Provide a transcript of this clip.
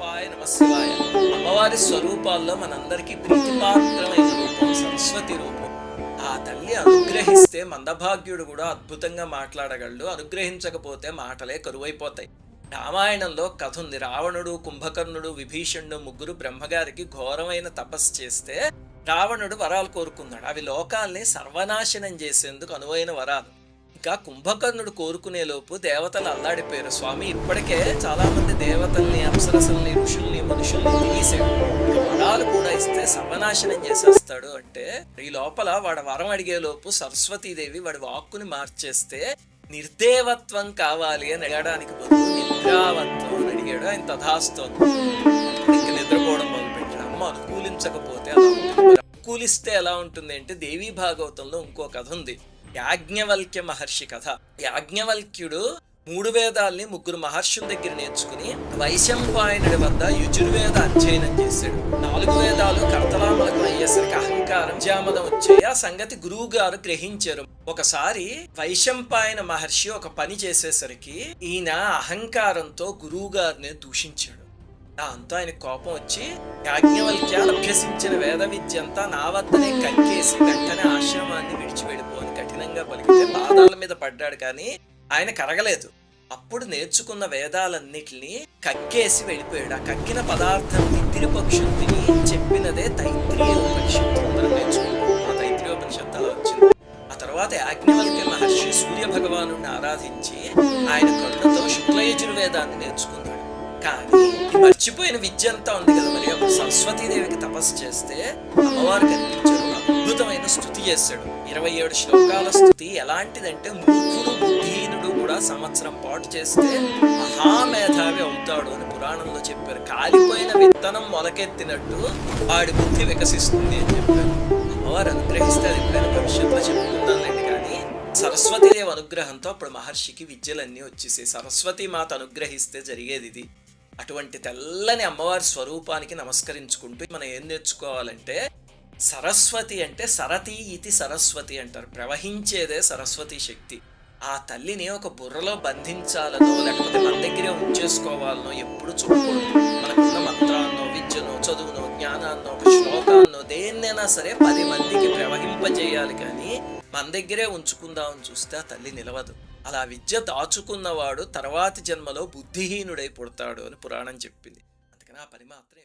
స్వరూపాయ నమశివాయ. అమ్మవారి స్వరూపాల్లో మనందరికీ ప్రీతిపాత్రమైన రూపం సరస్వతి రూపం. ఆ తల్లి అనుగ్రహిస్తే మందభాగ్యుడు కూడా అద్భుతంగా మాట్లాడగలడు, అనుగ్రహించకపోతే మాటలే కరువైపోతాయి. రామాయణంలో కథ ఉంది. రావణుడు, కుంభకర్ణుడు, విభీషణుడు ముగ్గురు బ్రహ్మగారికి ఘోరమైన తపస్సు చేస్తే రావణుడు వరాలు కోరుకున్నాడు. అవి లోకాల్ని సర్వనాశనం చేసేందుకు అనువైన వరాలు. ఇంకా కుంభకర్ణుడు కోరుకునే లోపు దేవతలు అల్లాడిపోయారు. స్వామి ఇప్పటికే చాలా మంది దేవతల్ని, అప్సరసల్ని, ఋషుల్ని, మనుషుల్ని తినేసాడు, వరాలు కూడా ఇస్తే సర్వనాశనం చేసేస్తాడు అంటే, ఈ లోపల వాడు వరం అడిగే లోపు సరస్వతీదేవి వాడి వాక్కుని మార్చేస్తే నిర్దేవత్వం కావాలి అని అడగడానికి బదులు నిద్రావత్వం అని అడిగాడు. ఆయన తథాస్తోంది. ఇంక నిద్రపోవడం మొదలుపెట్టాడు. అమ్మ అనుకూలించకపోతే అలా ఉంటుంది. అనుకూలిస్తే ఎలా ఉంటుంది అంటే, దేవీ భాగవతంలో ఇంకో కథ ఉంది, యాజ్ఞవల్క్య మహర్షి కథ. యాజ్ఞవల్క్యుడు 3 వేదాల్ని 3 మహర్షుల దగ్గర నేర్చుకుని వైశంపాయనుడి వద్ద యజుర్వేద అధ్యయనం చేశాడు. 4 వేదాలు కర్తలామలకు అయ్యేసరికి అహంకారం, జామదం వచ్చాయి. ఆ సంగతి గురువు గారు గ్రహించారు. ఒకసారి వైశంపాయన మహర్షి ఒక పని చేసేసరికి ఈయన అహంకారంతో గురువు గారిని దూషించాడు. దాంతో ఆయన కోపం వచ్చి, యాజ్ఞవల్క్య అభ్యసించిన వేద విద్య అంతా నా వద్దనే కక్కేసి వెంటనే ఆశ్రమాన్ని విడిచి వెళ్ళిపోని కఠినంగా పలికితే పాదాల మీద పడ్డాడు, కానీ ఆయన కరగలేదు. అప్పుడు నేర్చుకున్న వేదాలన్నిటినీ కక్కేసి వెళ్ళిపోయాడు. ఆ కక్కిన పదార్థం తిత్తిరి పక్షులు తిని చెప్పినదే తైత్రీయోపనిషత్తు. అందరూ నేర్చుకుంటాం. ఆ తైత్రీయోపనిషత్తు అలా వచ్చింది. ఆ తర్వాత యాజ్ఞవల్క్య మహర్షి సూర్య భగవాను ఆరాధించి ఆయన కళ్ళతో శుక్లయజుర్వేదాన్ని నేర్చుకున్నాడు. కానీ మర్చిపోయిన విద్య అంతా ఉంది కదా, మరి అప్పుడు సరస్వతీదేవికి తపస్సు చేస్తే అమ్మవారు కనిపించారు. అద్భుతమైన స్తుతి చేశాడు. 27 శ్లోకాల స్తుతి ఎలాంటిదంటే, మూర్ఖుడు బుద్ధిహీనుడు కూడా సంవత్సరం పాటు చేస్తే మహామేధావి అవుతాడు అని పురాణంలో చెప్పారు. కాలిపోయిన విత్తనం మొలకెత్తినట్టు వాడి బుద్ధి వికసిస్తుంది అని చెప్పారు. అమ్మవారు అనుగ్రహిస్తే అది ఎప్పుడైనా భవిష్యత్తులో చెప్పుకుందాంలేండి. కానీ సరస్వతీదేవి అనుగ్రహంతో అప్పుడు మహర్షికి విద్యలన్నీ వచ్చేసాయి. సరస్వతీ మాత అనుగ్రహిస్తే జరిగేది ఇది. అటువంటి తెల్లని అమ్మవారి స్వరూపానికి నమస్కరించుకుంటూ మనం ఏం నేర్చుకోవాలంటే, సరస్వతి అంటే సరతి ఇతి సరస్వతి అంటారు. ప్రవహించేదే సరస్వతి శక్తి. ఆ తల్లిని ఒక బుర్రలో బంధించాలనో లేకపోతే మన దగ్గరే ఉంచేసుకోవాలనో ఎప్పుడు చూడకూడదు. మనకున్న మంత్రాన్నో, విద్యనో, చదువునో, జ్ఞానాన్నో, ఒక శ్లోకాన్నో, దేన్నైనా సరే 10 మందికి ప్రవహింపజేయాలి. కానీ మన దగ్గరే ఉంచుకుందామని చూస్తే ఆ తల్లి నిలవదు. అలా విద్య దాచుకున్నవాడు తర్వాతి జన్మలో బుద్ధిహీనుడై పుడతాడు అని పురాణం చెప్పింది. అందుకని ఆ పని మాత్రం